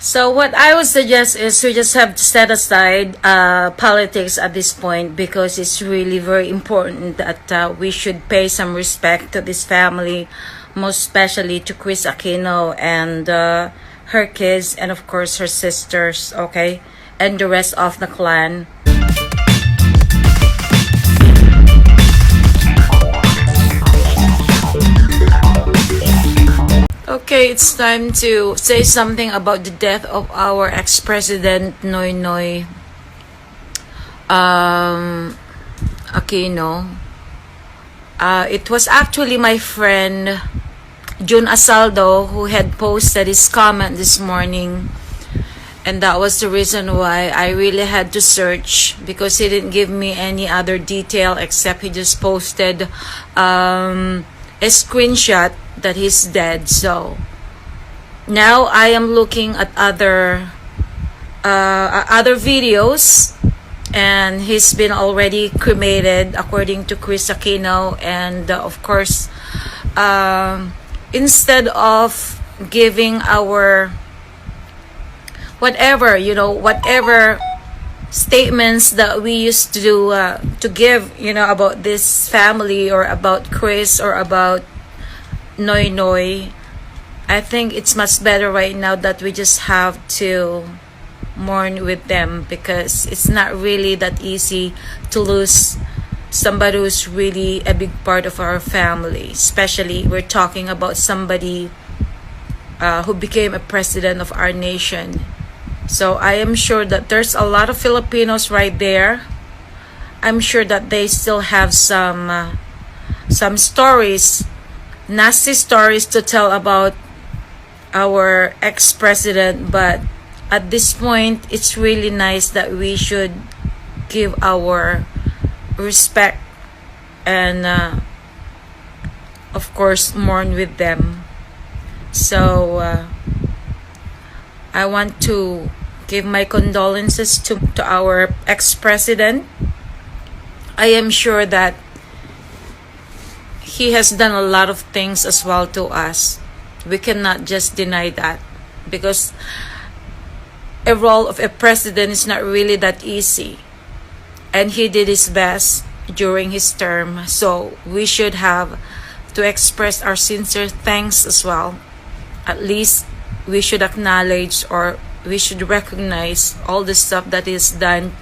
So what I would suggest is we just have to set aside politics at this point, because it's really very important that we should pay some respect to this family, most especially to Chris Aquino and her kids, and of course her sisters, okay, and the rest of the clan. Okay, it's time to say something about the death of our ex-president Noynoy Aquino. It was actually my friend June Asaldo who had posted his comment this morning, and that was the reason why I really had to search, because he didn't give me any other detail except he just posted a screenshot that he's dead. So now I am looking at other videos, and he's been already cremated according to Chris Aquino. And of course, instead of giving our whatever statements that we used to give, about this family, or about Chris, or about Noy, I think it's much better right now that we just have to mourn with them, because it's not really that easy to lose somebody who's really a big part of our family. Especially we're talking about somebody who became a president of our nation. So I am sure that there's a lot of Filipinos right there. I'm sure that they still have some stories, nasty stories to tell about our ex-president. But at this point, it's really nice that we should give our respect and of course mourn with them. So I want to give my condolences to our ex-president. I am sure that he has done a lot of things as well to us. We cannot just deny that, because a role of a president is not really that easy, and he did his best during his term. So we should have to express our sincere thanks as well. At least we should acknowledge, or we should recognize all the stuff that is done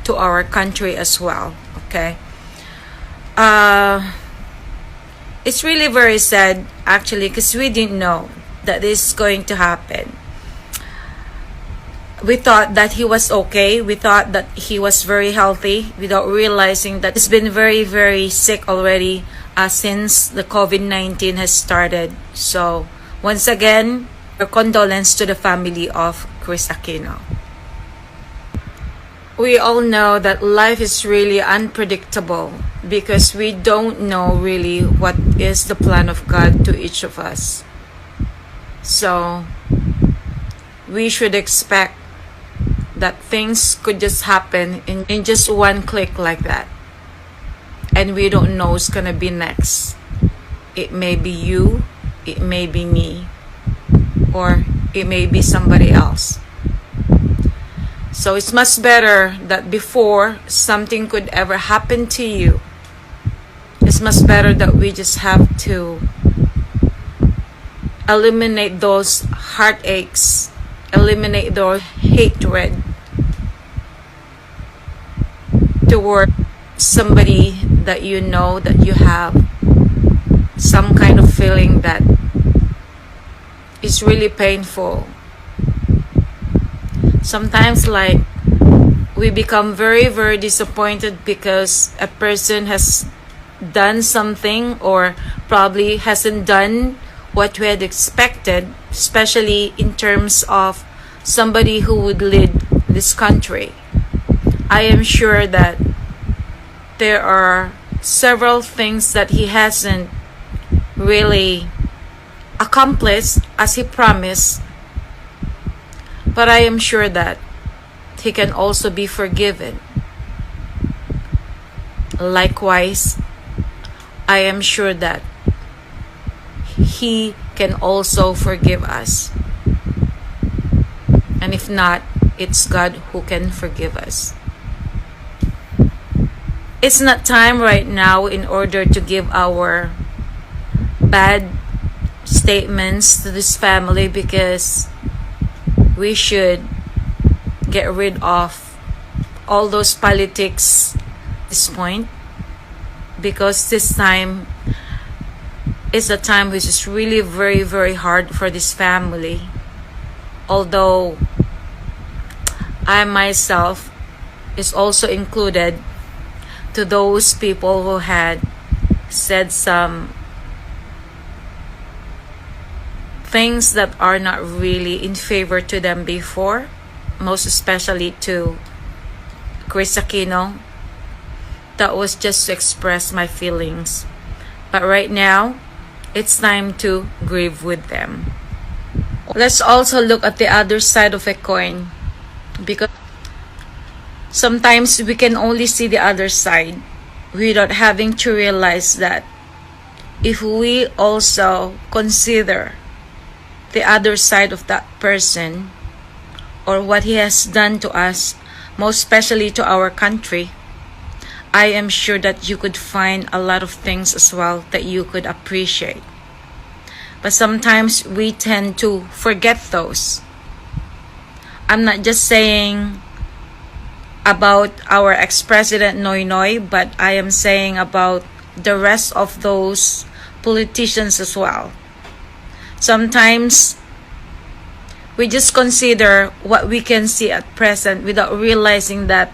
to our country as well. Okay. It's really very sad, actually, because we didn't know that this is going to happen. We thought that he was okay. We thought that he was very healthy, without realizing that he's been very, very sick already since the COVID-19 has started. So once again, our condolence to the family of Chris Aquino. We all know that life is really unpredictable, because we don't know really what is the plan of God to each of us. So we should expect that things could just happen in just one click like that, and we don't know what's gonna be next. It may be you, it may be me, or it may be somebody else. So it's much better that before something could ever happen to you, it's much better that we just have to eliminate those heartaches, eliminate those hatred toward somebody that you know, that you have some kind of feeling that is really painful. Sometimes, like, we become very, very disappointed because a person has done something, or probably hasn't done what we had expected, especially in terms of somebody who would lead this country. I am sure that there are several things that he hasn't really accomplished as he promised, but I am sure that he can also be forgiven. Likewise, I am sure that he can also forgive us. And if not, it's God who can forgive us. It's not time right now in order to give our bad statements to this family, because we should get rid of all those politics at this point, because this time is a time which is really very, very hard for this family. Although I myself is also included to those people who had said some things that are not really in favor to them before, most especially to Chris Aquino. That was just to express my feelings. But right now, it's time to grieve with them. Let's also look at the other side of a coin, because sometimes we can only see the other side without having to realize that if we also consider the other side of that person or what he has done to us, most especially to our country, I am sure that you could find a lot of things as well that you could appreciate. But sometimes we tend to forget those. I'm not just saying about our ex-president Noynoy, but I am saying about the rest of those politicians as well. Sometimes we just consider what we can see at present without realizing that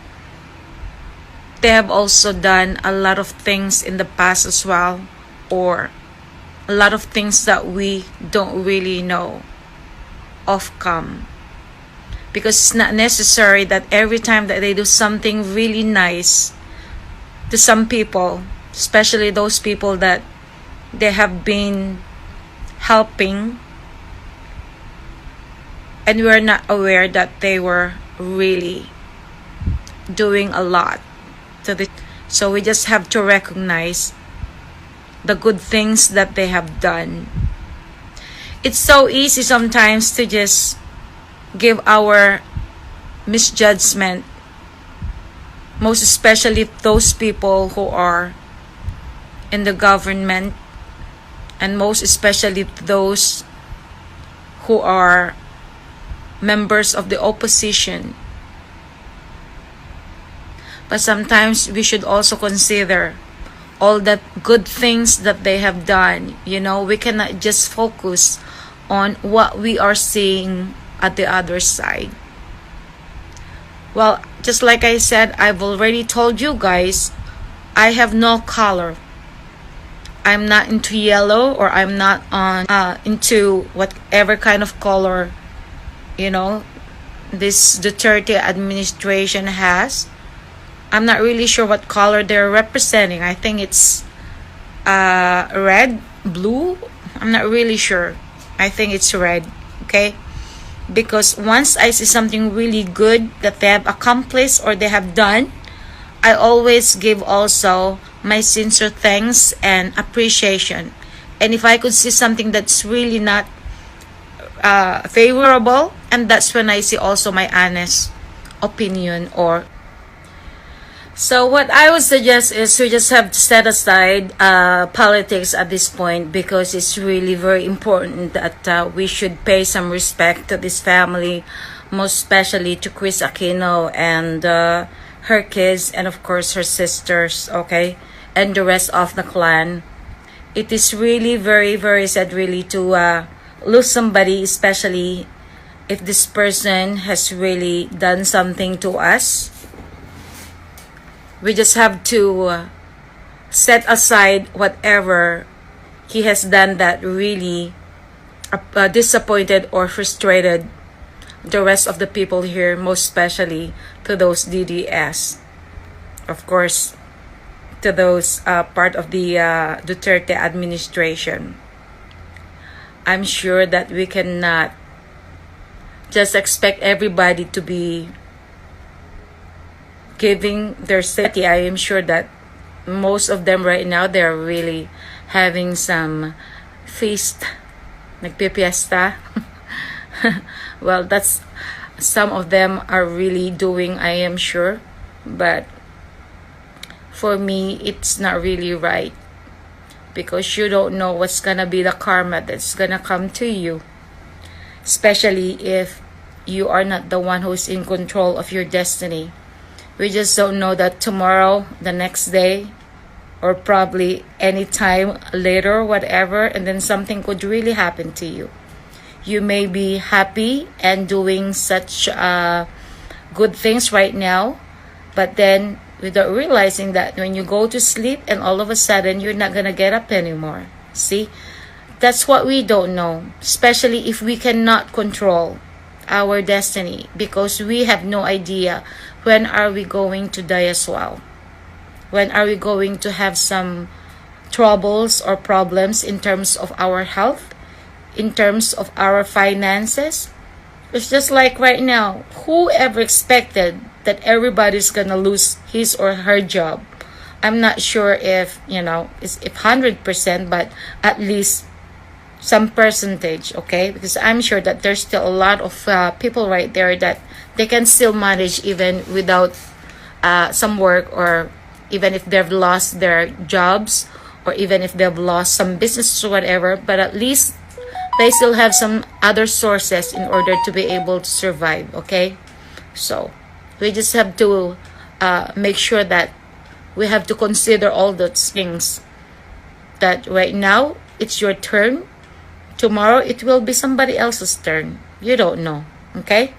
they have also done a lot of things in the past as well, or a lot of things that we don't really know of come. Because it's not necessary that every time that they do something really nice to some people, especially those people that they have been helping, and we're not aware that they were really doing a lot to the, so we just have to recognize the good things that they have done. It's so easy sometimes to just give our misjudgment, most especially those people who are in the government, and most especially those who are members of the opposition. But sometimes we should also consider all the good things that they have done. You know, we cannot just focus on what we are seeing at the other side. Well, just like I said, I've already told you guys, I have no color. I'm not into yellow, or I'm not on into whatever kind of color, you know, this Duterte administration has. I'm not really sure what color they're representing. I think it's red, blue. I'm not really sure. I think it's red, okay? Because once I see something really good that they have accomplished or they have done, I always give also my sincere thanks and appreciation. And if I could see something that's really not favorable, and that's when I see also my honest opinion. Or so what I would suggest is we just have to set aside politics at this point, because it's really very important that we should pay some respect to this family, most especially to Chris Aquino and her kids, and of course her sisters, okay, and the rest of the clan. It is really very, very sad really to lose somebody, especially if this person has really done something to us. We just have to set aside whatever he has done that really disappointed or frustrated the rest of the people here, most especially to those DDS. Of course, to those part of the Duterte administration. I'm sure that we cannot just expect everybody to be giving their city. I am sure that most of them right now, they're really having some feast, nagpipiesta. Well, that's some of them are really doing, I am sure, but for me it's not really right, because you don't know what's gonna be the karma that's gonna come to you, especially if you are not the one who's in control of your destiny. We just don't know that tomorrow, the next day, or probably any time later, whatever, and then something could really happen to you. You may be happy and doing such good things right now, but then without realizing that when you go to sleep and all of a sudden you're not gonna get up anymore. See, that's what we don't know, especially if we cannot control our destiny, because we have no idea when are we going to die as well. When are we going to have some troubles or problems in terms of our health, in terms of our finances? It's just like right now, whoever expected that everybody's gonna lose his or her job? I'm not sure if, if 100%, but at least some percentage, okay? Because I'm sure that there's still a lot of people right there that they can still manage even without some work, or even if they've lost their jobs, or even if they've lost some business or whatever, but at least they still have some other sources in order to be able to survive, okay? So we just have to make sure that we have to consider all those things, that right now it's your turn, tomorrow it will be somebody else's turn. You don't know, okay?